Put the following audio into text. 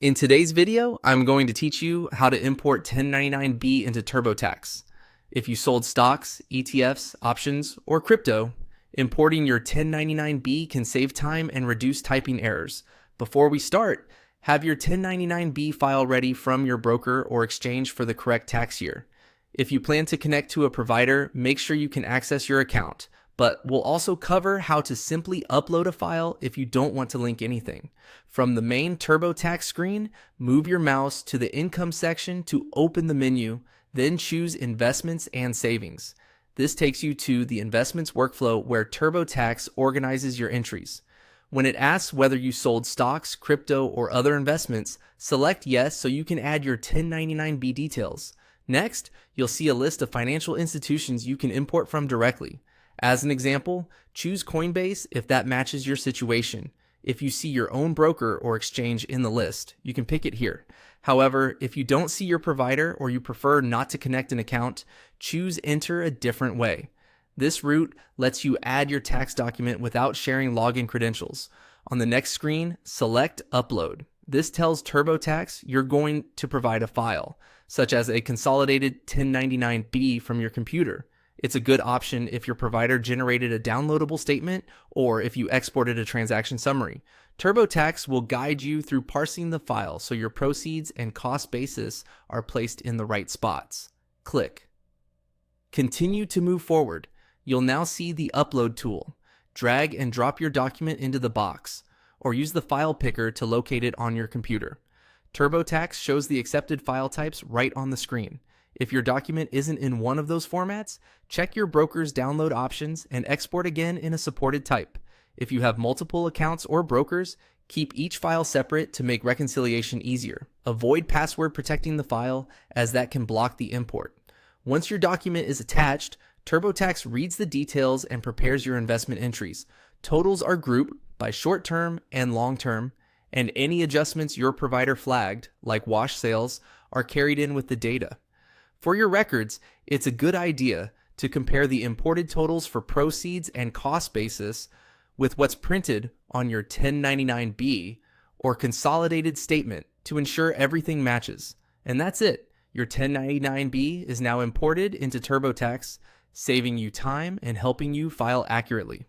In today's video, I'm going to teach you how to import 1099B into TurboTax. If you sold stocks, ETFs, options, or crypto, importing your 1099B can save time and reduce typing errors. Before we start, have your 1099B file ready from your broker or exchange for the correct tax year. If you plan to connect to a provider, make sure you can access your account, but we'll also cover how to simply upload a file if you don't want to link anything. From the main TurboTax screen, move your mouse to the Income section to open the menu, then choose Investments and Savings. This takes you to the Investments workflow where TurboTax organizes your entries. When it asks whether you sold stocks, crypto, or other investments, select Yes so you can add your 1099B details. Next, you'll see a list of financial institutions you can import from directly. As an example, choose Coinbase if that matches your situation. If you see your own broker or exchange in the list, you can pick it here. However, if you don't see your provider or you prefer not to connect an account, choose Enter a different way. This route lets you add your tax document without sharing login credentials. On the next screen, select Upload. This tells TurboTax you're going to provide a file, such as a consolidated 1099B from your computer. It's a good option if your provider generated a downloadable statement or if you exported a transaction summary. TurboTax will guide you through parsing the file so your proceeds and cost basis are placed in the right spots. Click. Continue to move forward. You'll now see the Upload tool. Drag and drop your document into the box, or use the file picker to locate it on your computer. TurboTax shows the accepted file types right on the screen. If your document isn't in one of those formats, check your broker's download options and export again in a supported type. If you have multiple accounts or brokers, keep each file separate to make reconciliation easier. Avoid password protecting the file, as that can block the import. Once your document is attached, TurboTax reads the details and prepares your investment entries. Totals are grouped by short-term and long-term, and any adjustments your provider flagged, like wash sales, are carried in with the data. For your records, it's a good idea to compare the imported totals for proceeds and cost basis with what's printed on your 1099B or consolidated statement to ensure everything matches. And that's it. Your 1099B is now imported into TurboTax, saving you time and helping you file accurately.